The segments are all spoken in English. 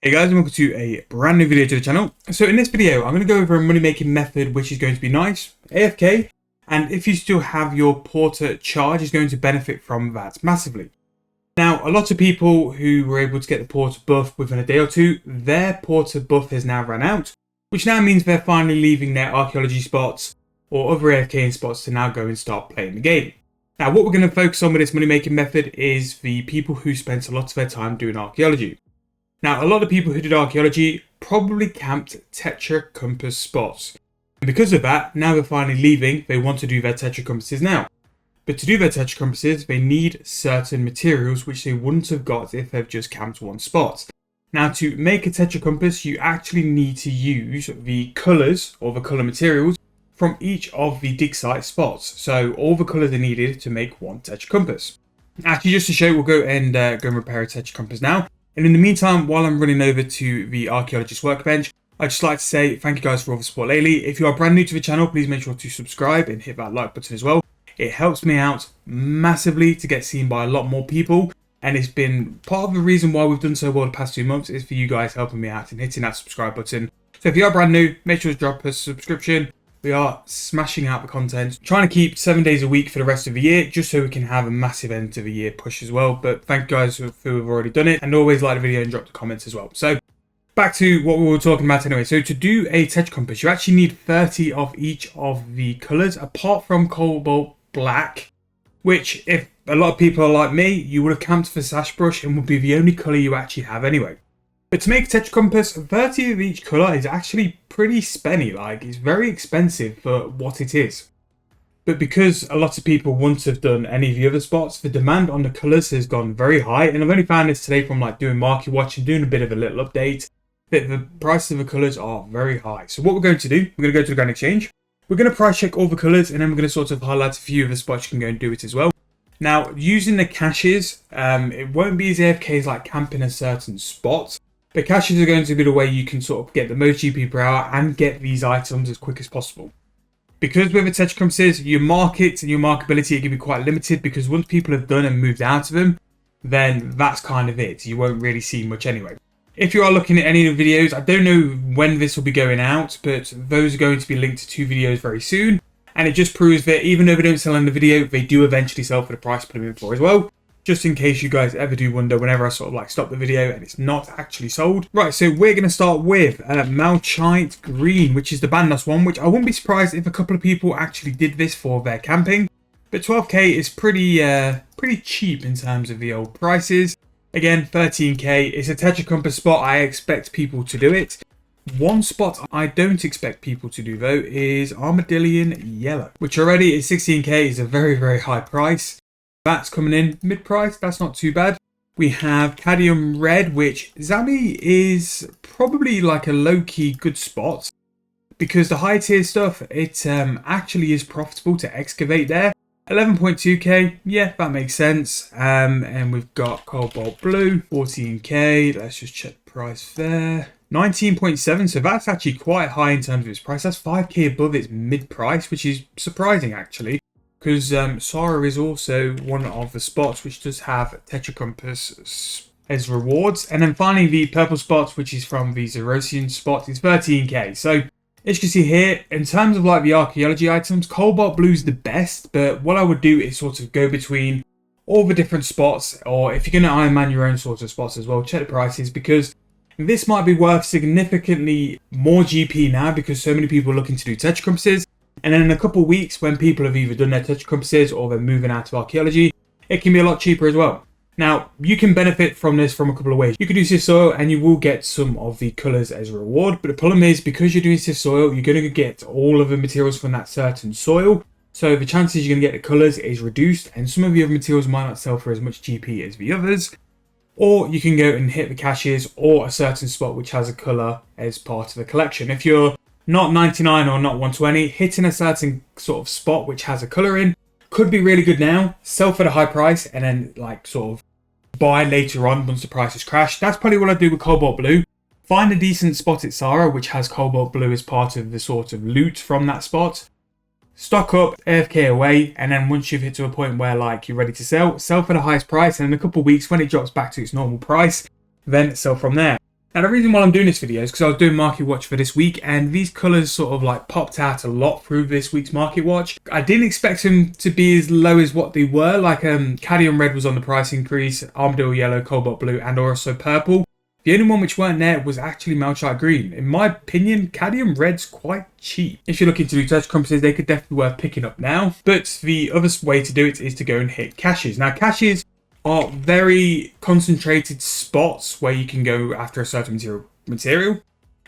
Hey guys, and welcome to a brand new video to the channel. So in this video, I'm going to go over a money making method which is going to be nice, AFK, and if you still have your porter charge is going to benefit from that massively. Now, a lot of people who were able to get the porter buff within a day or two, their porter buff has now run out, which now means they're finally leaving their archaeology spots or other AFKing spots to now go and start playing the game. Now, what we're going to focus on with this money making method is the people who spent a lot of their time doing archaeology. Now, a lot of people who did archaeology probably camped tetracompass spots. And because of that, now they're finally leaving, they want to do their tetracompasses now. But to do their tetracompasses, they need certain materials which they wouldn't have got if they've just camped one spot. Now, to make a tetracompass, you actually need to use the colours or the colour materials from each of the dig site spots. So all the colours are needed to make one tetracompass. Actually, just to show, we'll go and repair a tetracompass now. And in the meantime, while I'm running over to the Archaeologist workbench, I'd just like to say thank you guys for all the support lately. If you are brand new to the channel, please make sure to subscribe and hit that like button as well. It helps me out massively to get seen by a lot more people. And it's been part of the reason why we've done so well the past 2 months is for you guys helping me out and hitting that subscribe button. So if you are brand new, make sure to drop a subscription. We are smashing out the content, trying to keep 7 days a week for the rest of the year, just so we can have a massive end to the year push as well. But thank you guys who have already done it, and always like the video and drop the comments as well. So back to what we were talking about anyway. So to do a tetracompass, you actually need 30 of each of the colours, apart from cobalt black, which if a lot of people are like me, you would have camped for sagebrush and would be the only colour you actually have anyway. But to make a tetracompass, 30 of each colour is actually pretty spenny, like it's very expensive for what it is. But because a lot of people wouldn't have done any of the other spots, the demand on the colours has gone very high. And I've only found this today from like doing market watch and doing a bit of a little update, that the prices of the colours are very high. So what we're going to do, we're going to go to the Grand Exchange. We're going to price check all the colours, and then we're going to sort of highlight a few of the spots you can go and do it as well. Now, using the caches, it won't be as AFK as like camping a certain spot. The caches are going to be the way you can sort of get the most GP per hour and get these items as quick as possible. Because with the tetracompasses, your market and your markability can be quite limited, because once people have done and moved out of them, then that's kind of it. You won't really see much anyway. If you are looking at any of the videos, I don't know when this will be going out, but those are going to be linked to 2 videos very soon. And it just proves that even though they don't sell in the video, they do eventually sell for the price put them in for as well. Just in case you guys ever do wonder whenever I sort of like stop the video and it's not actually sold. Right, so we're going to start with Malachite Green, which is the Buisness one, which I wouldn't be surprised if a couple of people actually did this for their camping. But 12k is pretty cheap in terms of the old prices. Again, 13k. It's a tetracompass spot. I expect people to do it. One spot I don't expect people to do though is Armadillion Yellow, which already is 16k, is a very, very high price. That's coming in mid-price, that's not too bad. We have Cadmium Red, which Zami is probably like a low-key good spot, because the high tier stuff, it actually is profitable to excavate there. 11.2k, yeah, that makes sense. And we've got Cobalt Blue, 14k, let's just check the price there. 19.7, so that's actually quite high in terms of its price. That's 5k above its mid-price, which is surprising actually. Because Sara is also one of the spots which does have tetracompass as rewards. And then finally the purple spot, which is from the Zerosian spot, is 13k. So as you can see here, in terms of like the archaeology items, Cobalt Blue is the best. But what I would do is sort of go between all the different spots, or if you're going to Iron Man your own sort of spots as well, check the prices, because this might be worth significantly more GP now because so many people are looking to do tetracompasses. And then in a couple of weeks, when people have either done their tetracompasses or they're moving out of archaeology, it can be a lot cheaper as well. Now, you can benefit from this from a couple of ways. You can do Cis Soil and you will get some of the colours as a reward. But the problem is, because you're doing Cis Soil, you're going to get all of the materials from that certain soil. So the chances you're going to get the colours is reduced, and some of the other materials might not sell for as much GP as the others. Or you can go and hit the caches or a certain spot which has a colour as part of the collection. If you're not 99 or not 120, hitting a certain sort of spot which has a colour in could be really good now, sell for the high price, and then like sort of buy later on once the prices crash. That's probably what I do with Cobalt Blue. Find a decent spot at Sara which has Cobalt Blue as part of the sort of loot from that spot. Stock up, AFK away, and then once you've hit to a point where like you're ready to sell for the highest price, and in a couple of weeks when it drops back to its normal price, then sell from there. Now the reason why I'm doing this video is because I was doing market watch for this week, and these colours sort of like popped out a lot through this week's market watch. I didn't expect them to be as low as what they were. Like cadmium red was on the price increase, armadillo yellow, cobalt blue, and also purple. The only one which weren't there was actually malachite green. In my opinion, cadmium red's quite cheap. If you're looking to do tetracompasses, they could definitely be worth picking up now. But the other way to do it is to go and hit caches. Now caches are very concentrated spots where you can go after a certain material,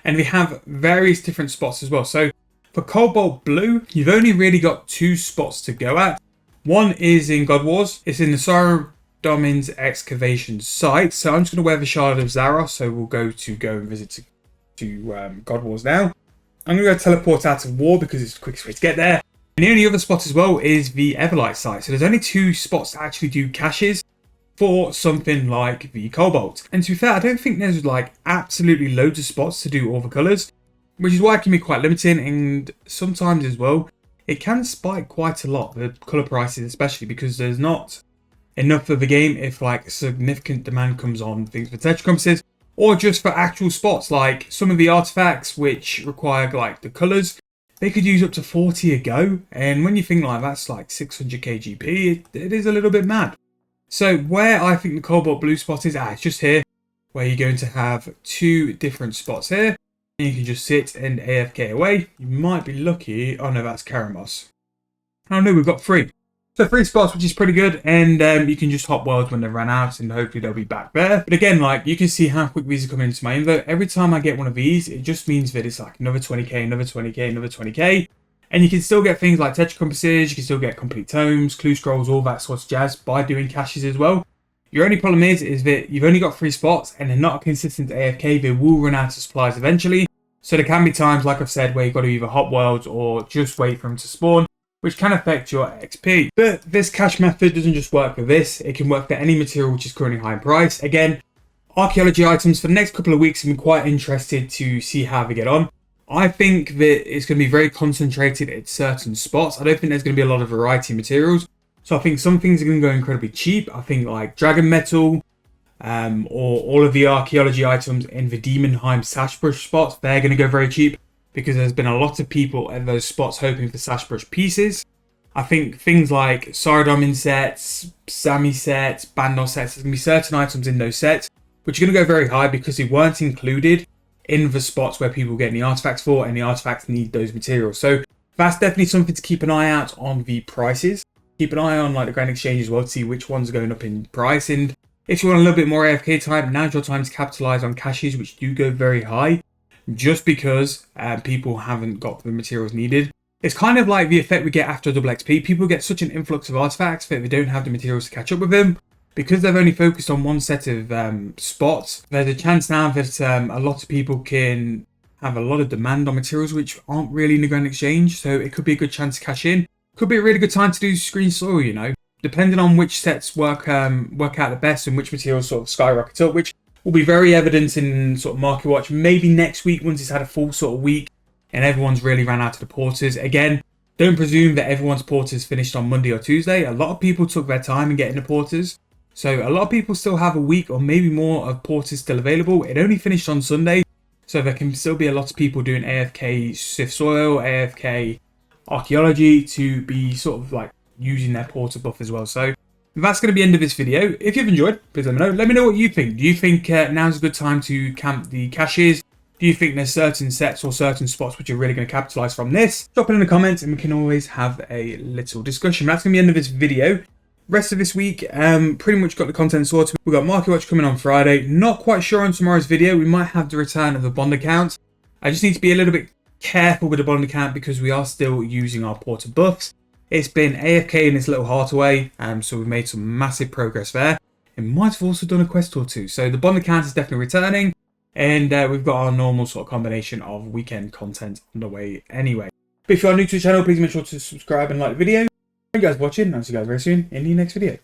and they have various different spots as well. So for cobalt blue, you've only really got 2 spots to go at. One is in God Wars. It's in the Domin's excavation site. So I'm just going to wear the Shard of Zaros. So we'll go and visit to God Wars now. I'm going to go teleport out of war because it's the quickest way to get there. And the only other spot as well is the Everlight site. So there's only 2 spots to actually do caches for something like the cobalt. And to be fair, I don't think there's like absolutely loads of spots to do all the colours, which is why it can be quite limiting, and sometimes as well it can spike quite a lot, the colour prices especially, because there's not enough of the game if like significant demand comes on things for tetracompasses, or just for actual spots like some of the artifacts which require like the colours. They could use up to 40 a go, and when you think like that's like 600k GP, it is a little bit mad. So where I think the cobalt blue spot is, it's just here, where you're going to have 2 different spots here, and you can just sit and AFK away. You might be lucky. Oh no, that's Karamos. Oh no, we've got 3. So 3 spots, which is pretty good, and you can just hop worlds when they run out, and hopefully they'll be back there. But again, like you can see how quick these are coming into my invo. Every time I get one of these, it just means that it's like another 20k, another 20k, another 20k. And you can still get things like tetracompasses, you can still get complete tomes, clue scrolls, all that sort of jazz by doing caches as well. Your only problem is that you've only got 3 spots and they're not a consistent AFK. They will run out of supplies eventually. So there can be times, like I've said, where you've got to either hop worlds or just wait for them to spawn, which can affect your XP. But this cache method doesn't just work for this. It can work for any material which is currently high in price. Again, archaeology items for the next couple of weeks, I'm quite interested to see how they get on. I think that it's going to be very concentrated at certain spots. I don't think there's going to be a lot of variety in materials. So I think some things are going to go incredibly cheap. I think like dragon metal, or all of the archaeology items in the Demonheim Sashbrush spots, they're going to go very cheap because there's been a lot of people at those spots hoping for Sashbrush pieces. I think things like Saradomin sets, Sami sets, Bandol sets, there's going to be certain items in those sets which are going to go very high because they weren't included in the spots where people get the artifacts for, and the artifacts need those materials. So that's definitely something to keep an eye out on the prices. Keep an eye on like the Grand Exchange as well to see which ones are going up in price. And if you want a little bit more AFK time, now's your time to capitalize on caches which do go very high, just because people haven't got the materials needed. It's kind of like the effect we get after double XP. People get such an influx of artifacts that they don't have the materials to catch up with them. Because they've only focused on one set of spots, there's a chance now that a lot of people can have a lot of demand on materials which aren't really in the Grand Exchange. So it could be a good chance to cash in. Could be a really good time to do screen soil, you know, depending on which sets work out the best and which materials sort of skyrocket up, which will be very evident in sort of market watch. Maybe next week once it's had a full sort of week and everyone's really ran out of the porters. Again, don't presume that everyone's porters finished on Monday or Tuesday. A lot of people took their time in getting the porters. So a lot of people still have a week or maybe more of porters still available. It only finished on Sunday, so there can still be a lot of people doing AFK Sift Soil, AFK Archaeology to be sort of like using their porter buff as well. So that's going to be the end of this video. If you've enjoyed, please let me know. Let me know what you think. Do you think now's a good time to camp the caches? Do you think there's certain sets or certain spots which are really going to capitalize from this? Drop it in the comments and we can always have a little discussion. That's going to be the end of this video. Rest of this week, pretty much got the content sorted. We've got Market Watch coming on Friday. Not quite sure on tomorrow's video. We might have the return of the bond account. I just need to be a little bit careful with the bond account because we are still using our porter buffs. It's been AFK in this little heart away, so we've made some massive progress there. It might have also done a quest or two. So the bond account is definitely returning, and we've got our normal sort of combination of weekend content on the way anyway. But if you are new to the channel, please make sure to subscribe and like the video. Thank you guys for watching, and I'll see you guys very soon in the next video.